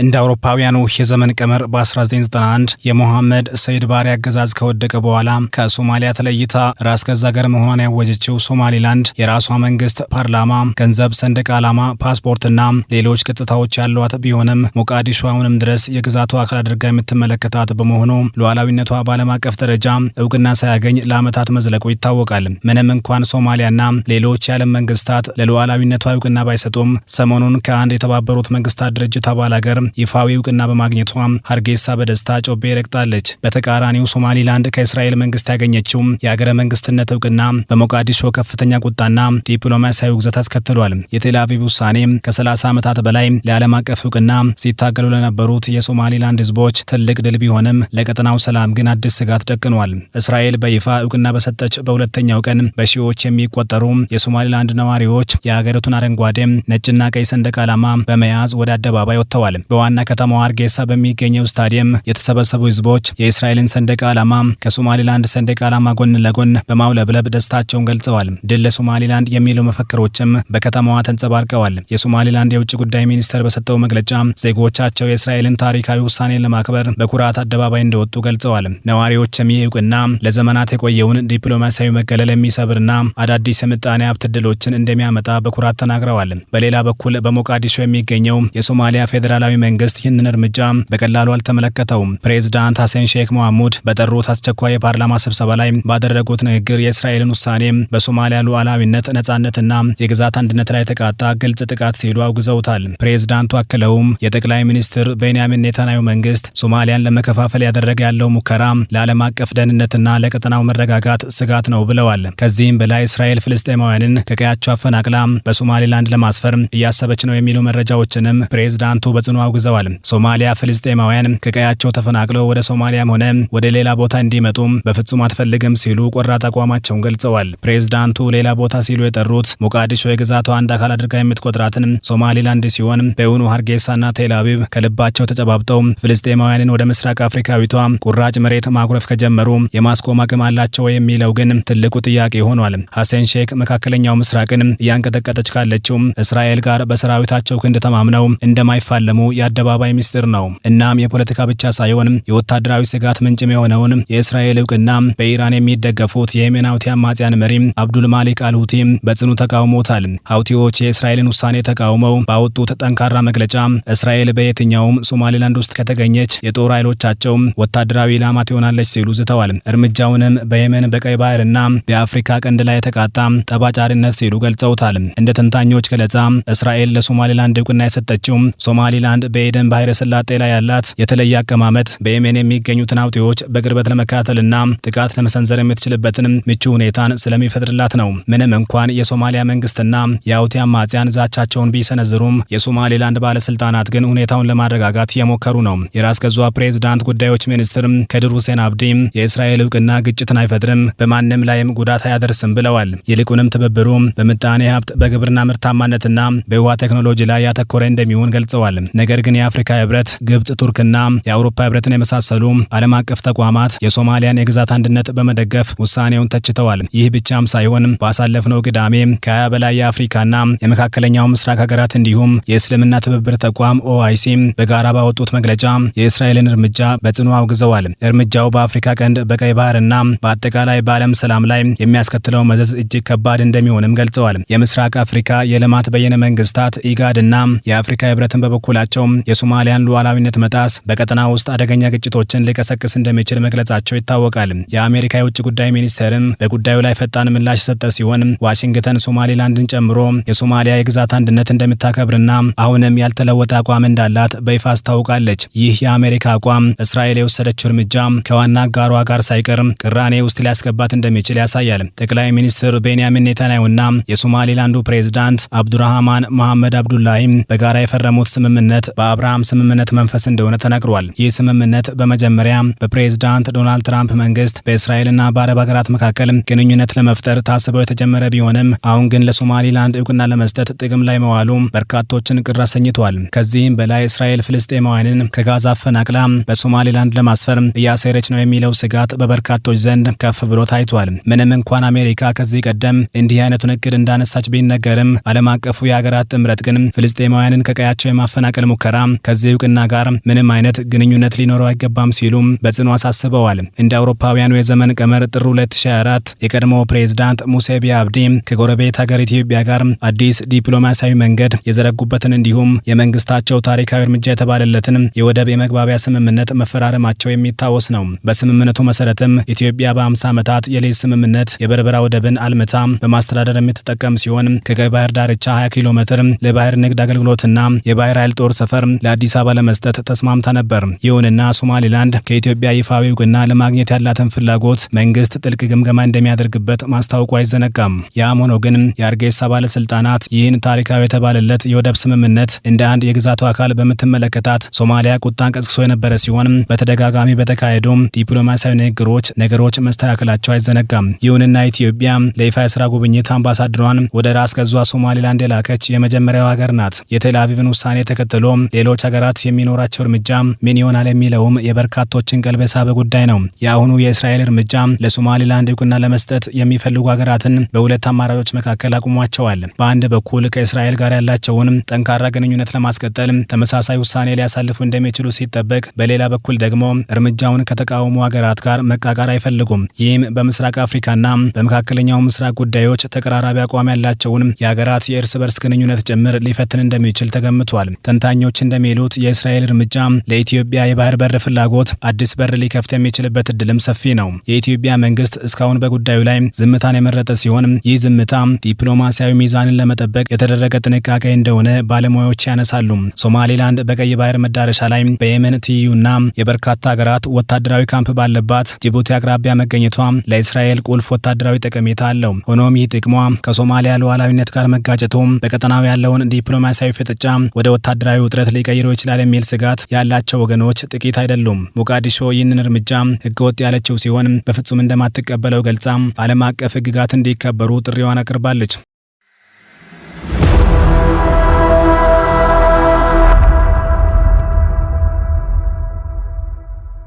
እንደ አውሮፓውያኑ የዘመን ቀመር በ1991 የሞሐመድ ሰይድ ባሬ አገዛዝ ከወደቀ በኋላ ከሶማሊያ ተለይታ ራስ ገዝ አገር መሆኗን ያወጀችው ሶማሊላንድ የራሷ መንግስት፣ ፓርላማ፣ ገንዘብ፣ ሰንደቅ ዓላማ፣ ፓስፖርትና ሌሎች ገጽታዎች ያሏት ቢሆንም ሞቃዲሾ አሁንም ድረስ የግዛቷ አካል አድርጋ የምትመለከታት በመሆኑ ሉዓላዊነቷ በዓለም አቀፍ ደረጃ እውቅና ሳያገኝ ለዓመታት መዝለቁ ይታወቃል። ምንም እንኳን ሶማሊያና ሌሎች የዓለም መንግስታት ለሉዓላዊነቷ እውቅና ባይሰጡም ሰሞኑን ከአንድ የተባበሩት መንግስታት ድርጅት አባል ሀገር ይፋዊ እውቅና በማግኘቷ ሀርጌሳ በደስታ ጮቤ ረግጣለች። በተቃራኒው ሶማሊላንድ ከእስራኤል መንግስት ያገኘችው የሀገረ መንግስትነት እውቅና በሞቃዲሾ ከፍተኛ ቁጣና ዲፕሎማሲያዊ ውግዘት አስከትሏል። የቴል አቪቭ ውሳኔ ከ30 ዓመታት በላይ ለዓለም አቀፍ እውቅና ሲታገሉ ለነበሩት የሶማሊላንድ ህዝቦች ትልቅ ድል ቢሆንም ለቀጠናው ሰላም ግን አዲስ ስጋት ደቅኗል። እስራኤል በይፋ እውቅና በሰጠች በሁለተኛው ቀን በሺዎች የሚቆጠሩ የሶማሊላንድ ነዋሪዎች የሀገሪቱን አረንጓዴ፣ ነጭና ቀይ ሰንደቅ ዓላማ በመያዝ ወደ አደባባይ ወጥተዋል። በዋና ከተማዋ ሀርጌሳ በሚገኘው ስታዲየም የተሰበሰቡ ህዝቦች የእስራኤልን ሰንደቅ ዓላማ ከሶማሊላንድ ሰንደቅ ዓላማ ጎን ለጎን በማውለብለብ ደስታቸውን ገልጸዋል። ድል ለሶማሊላንድ የሚሉ መፈክሮችም በከተማዋ ተንጸባርቀዋል። የሶማሊላንድ የውጭ ጉዳይ ሚኒስቴር በሰጠው መግለጫ ዜጎቻቸው የእስራኤልን ታሪካዊ ውሳኔን ለማክበር በኩራት አደባባይ እንደወጡ ገልጸዋል። ነዋሪዎችም ይህ እውቅና ለዘመናት የቆየውን ዲፕሎማሲያዊ መገለል የሚሰብርና አዳዲስ የምጣኔ ሀብት ዕድሎችን እንደሚያመጣ በኩራት ተናግረዋል። በሌላ በኩል በሞቃዲሾ የሚገኘው የሶማሊያ ፌዴራላዊ መንግስት ይህንን እርምጃ በቀላሉ አልተመለከተውም። ፕሬዝዳንት ሐሰን ሼክ መሐሙድ በጠሩት አስቸኳይ የፓርላማ ስብሰባ ላይ ባደረጉት ንግግር የእስራኤልን ውሳኔ በሶማሊያ ሉዓላዊነት፣ ነጻነትና የግዛት አንድነት ላይ የተቃጣ ግልጽ ጥቃት ሲሉ አውግዘውታል። ፕሬዝዳንቱ አክለውም የጠቅላይ ሚኒስትር ቤንያሚን ኔታንያሁ መንግስት ሶማሊያን ለመከፋፈል ያደረገ ያለው ሙከራ ለዓለም አቀፍ ደህንነትና ለቀጠናው መረጋጋት ስጋት ነው ብለዋል። ከዚህም በላይ እስራኤል ፍልስጤማውያንን ከቀያቸው አፈናቅላ በሶማሊላንድ ለማስፈር እያሰበች ነው የሚሉ መረጃዎችንም ፕሬዝዳንቱ በጽኑ አውግዘዋል። ሶማሊያ ፍልስጤማውያን ከቀያቸው ተፈናቅለው ወደ ሶማሊያም ሆነ ወደ ሌላ ቦታ እንዲመጡ በፍጹም አትፈልግም ሲሉ ቆራጥ አቋማቸውን ገልጸዋል። ፕሬዝዳንቱ ሌላ ቦታ ሲሉ የጠሩት ሞቃዲሾ የግዛቷ አንድ አካል አድርጋ የምትቆጥራትን ሶማሊላንድ ሲሆን በእውኑ ሀርጌሳና ቴል አቪቭ ከልባቸው ተጨባብጠው ፍልስጤማውያንን ወደ ምስራቅ አፍሪካዊቷ ቁራጭ መሬት ማጉረፍ ከጀመሩ የማስቆም አቅም አላቸው የሚለው ግን ትልቁ ጥያቄ ሆኗል። ሐሰን ሼክ መካከለኛው ምስራቅን እያንቀጠቀጠች ካለችው እስራኤል ጋር በሰራዊታቸው ክንድ ተማምነው እንደማይፋለሙ የአደባባይ ሚስጥር ነው። እናም የፖለቲካ ብቻ ሳይሆን የወታደራዊ ስጋት ምንጭም የሆነውን የእስራኤል እውቅና በኢራን የሚደገፉት የየመን ሁቲ አማጽያን መሪ አብዱል ማሊክ አልሁቲ በጽኑ ተቃውሞታል። ሁቲዎች የእስራኤልን ውሳኔ ተቃውመው ባወጡት ጠንካራ መግለጫ እስራኤል በየትኛውም ሶማሊላንድ ውስጥ ከተገኘች የጦር ኃይሎቻቸው ወታደራዊ ኢላማ ትሆናለች ሲሉ ዝተዋል። እርምጃውንም በየመን፣ በቀይ ባህርና በአፍሪካ ቀንድ ላይ የተቃጣ ጠባጫሪነት ሲሉ ገልጸውታል። እንደ ተንታኞች ገለጻ እስራኤል ለሶማሊላንድ እውቅና የሰጠችው ሶማሊላንድ በኤደን ባህረ ሰላጤ ላይ ያላት የተለየ አቀማመጥ በየመን የሚገኙትን ሁቲዎች በቅርበት ለመከታተልና ጥቃት ለመሰንዘር የምትችልበትን ምቹ ሁኔታን ስለሚፈጥርላት ነው። ምንም እንኳን የሶማሊያ መንግስትና የሁቲ አማጽያን ዛቻቸውን ቢሰነዝሩም የሶማሊላንድ ባለስልጣናት ግን ሁኔታውን ለማረጋጋት እየሞከሩ ነው። የራስ ገዟ ፕሬዝዳንት ጉዳዮች ሚኒስትር ከድር ሁሴን አብዲ የእስራኤል እውቅና ግጭትን አይፈጥርም፣ በማንም ላይም ጉዳት አያደርስም ብለዋል። ይልቁንም ትብብሩ በምጣኔ ሀብት፣ በግብርና ምርታማነትና በውሃ ቴክኖሎጂ ላይ ያተኮረ እንደሚሆን ገልጸዋል። ነገር ግን የአፍሪካ ህብረት፣ ግብጽ፣ ቱርክና የአውሮፓ ህብረትን የመሳሰሉ ዓለም አቀፍ ተቋማት የሶማሊያን የግዛት አንድነት በመደገፍ ውሳኔውን ተችተዋል። ይህ ብቻም ሳይሆን ባሳለፍነው ቅዳሜ ከ20 በላይ የአፍሪካና የመካከለኛው ምስራቅ ሀገራት እንዲሁም የእስልምና ትብብር ተቋም ኦአይሲ በጋራ ባወጡት መግለጫ የእስራኤልን እርምጃ በጽኑ አውግዘዋል። እርምጃው በአፍሪካ ቀንድ፣ በቀይ ባህርና በአጠቃላይ በዓለም ሰላም ላይ የሚያስከትለው መዘዝ እጅግ ከባድ እንደሚሆንም ገልጸዋል። የምስራቅ አፍሪካ የልማት በየነ መንግስታት ኢጋድና የአፍሪካ ህብረትን በበኩላቸው የሶማሊያን ሉዓላዊነት መጣስ በቀጠና ውስጥ አደገኛ ግጭቶችን ሊቀሰቅስ እንደሚችል መግለጻቸው ይታወቃል። የአሜሪካ የውጭ ጉዳይ ሚኒስቴርም በጉዳዩ ላይ ፈጣን ምላሽ የሰጠ ሲሆን ዋሽንግተን ሶማሊላንድን ጨምሮ የሶማሊያ የግዛት አንድነት እንደምታከብርና አሁንም ያልተለወጠ አቋም እንዳላት በይፋ አስታውቃለች። ይህ የአሜሪካ አቋም እስራኤል የወሰደችው እርምጃ ከዋና አጋሯ ጋር ሳይቀር ቅራኔ ውስጥ ሊያስገባት እንደሚችል ያሳያል። ጠቅላይ ሚኒስትር ቤንያሚን ኔታንያሁና የሶማሊላንዱ ፕሬዝዳንት አብዱራህማን መሐመድ አብዱላሂ በጋራ የፈረሙት ስምምነት በአብርሃም ስምምነት መንፈስ እንደሆነ ተነግሯል። ይህ ስምምነት በመጀመሪያ በፕሬዝዳንት ዶናልድ ትራምፕ መንግስት በእስራኤልና በአረብ ሀገራት መካከል ግንኙነት ለመፍጠር ታስበው የተጀመረ ቢሆንም አሁን ግን ለሶማሊላንድ እውቅና ለመስጠት ጥቅም ላይ መዋሉ በርካቶችን ቅር አሰኝቷል። ከዚህም በላይ እስራኤል ፍልስጤማውያንን ከጋዛ አፈናቅላ በሶማሊላንድ ለማስፈር እያሴረች ነው የሚለው ስጋት በበርካቶች ዘንድ ከፍ ብሎ ታይቷል። ምንም እንኳን አሜሪካ ከዚህ ቀደም እንዲህ አይነቱን እቅድ እንዳነሳች ቢነገርም ዓለም አቀፉ የሀገራት ጥምረት ግን ፍልስጤማውያንን ከቀያቸው የማፈናቀል ሙከራ ሙከራ ከዚህ እውቅና ጋር ምንም አይነት ግንኙነት ሊኖረው አይገባም ሲሉ በጽኑ አሳስበዋል። እንደ አውሮፓውያኑ የዘመን ቀመር ጥር 2024 የቀድሞው ፕሬዝዳንት ሙሴ ቢያብዲ ከጎረቤት ሀገር ኢትዮጵያ ጋር አዲስ ዲፕሎማሲያዊ መንገድ የዘረጉበትን እንዲሁም የመንግስታቸው ታሪካዊ እርምጃ የተባለለትን የወደብ የመግባቢያ ስምምነት መፈራረማቸው የሚታወስ ነው። በስምምነቱ መሰረትም ኢትዮጵያ በ50 ዓመታት የሊዝ ስምምነት የበርበራ ወደብን አልምታ በማስተዳደር የምትጠቀም ሲሆን ከቀይ ባህር ዳርቻ 20 ኪሎ ሜትር ለባህር ንግድ አገልግሎትና የባህር ኃይል ጦር ሰፈር ለአዲስ አበባ ለመስጠት ተስማምታ ነበር። ይሁንና ሶማሊላንድ ከኢትዮጵያ ይፋዊ እውቅና ለማግኘት ያላትን ፍላጎት መንግስት ጥልቅ ግምገማ እንደሚያደርግበት ማስታወቁ አይዘነጋም። ያም ሆኖ ግን የአርጌሳ ባለስልጣናት ይህን ታሪካዊ የተባለለት የወደብ ስምምነት እንደ አንድ የግዛቱ አካል በምትመለከታት ሶማሊያ ቁጣን ቀስቅሶ የነበረ ሲሆን በተደጋጋሚ በተካሄዱ ዲፕሎማሲያዊ ንግግሮች ነገሮች መስተካከላቸው አይዘነጋም። ይሁንና ኢትዮጵያ ለይፋ የስራ ጉብኝት አምባሳደሯን ወደ ራስ ገዟ ሶማሊላንድ የላከች የመጀመሪያው ሀገር ናት። የቴል አቪቭን ውሳኔ ተከትሎ ሌሎች ሀገራት የሚኖራቸው እርምጃ ምን ይሆናል የሚለውም የበርካቶችን ቀልብ የሳበ ጉዳይ ነው። የአሁኑ የእስራኤል እርምጃ ለሶማሊላንድ እውቅና ለመስጠት የሚፈልጉ ሀገራትን በሁለት አማራጮች መካከል አቁሟቸዋል። በአንድ በኩል ከእስራኤል ጋር ያላቸውን ጠንካራ ግንኙነት ለማስቀጠል ተመሳሳይ ውሳኔ ሊያሳልፉ እንደሚችሉ ሲጠበቅ፣ በሌላ በኩል ደግሞ እርምጃውን ከተቃወሙ ሀገራት ጋር መቃቃር አይፈልጉም። ይህም በምስራቅ አፍሪካና በመካከለኛው ምስራቅ ጉዳዮች ተቀራራቢ አቋም ያላቸውን የሀገራት የእርስ በርስ ግንኙነት ጭምር ሊፈትን እንደሚችል ተገምቷል። ተንታኞች እንደሚሉት የእስራኤል እርምጃ ለኢትዮጵያ የባህር በር ፍላጎት አዲስ በር ሊከፍት የሚችልበት እድልም ሰፊ ነው። የኢትዮጵያ መንግስት እስካሁን በጉዳዩ ላይ ዝምታን የመረጠ ሲሆን ይህ ዝምታ ዲፕሎማሲያዊ ሚዛንን ለመጠበቅ የተደረገ ጥንቃቄ እንደሆነ ባለሙያዎች ያነሳሉ። ሶማሊላንድ በቀይ ባህር መዳረሻ ላይ በየመን ትይዩና የበርካታ ሀገራት ወታደራዊ ካምፕ ባለባት ጅቡቲ አቅራቢያ መገኘቷ ለእስራኤል ቁልፍ ወታደራዊ ጠቀሜታ አለው። ሆኖም ይህ ጥቅሟ ከሶማሊያ ሉዓላዊነት ጋር መጋጨቱ በቀጠናው ያለውን ዲፕሎማሲያዊ ፍጥጫ ወደ ወታደራዊ ውጥረት ሊቀይረው ይችላል የሚል ስጋት ያላቸው ወገኖች ጥቂት አይደሉም። ሞቃዲሾ ይህንን እርምጃ ህገወጥ ያለችው ሲሆን በፍጹም እንደማትቀበለው ገልጻ ዓለም አቀፍ ህግጋት እንዲከበሩ ጥሪዋን አቅርባለች።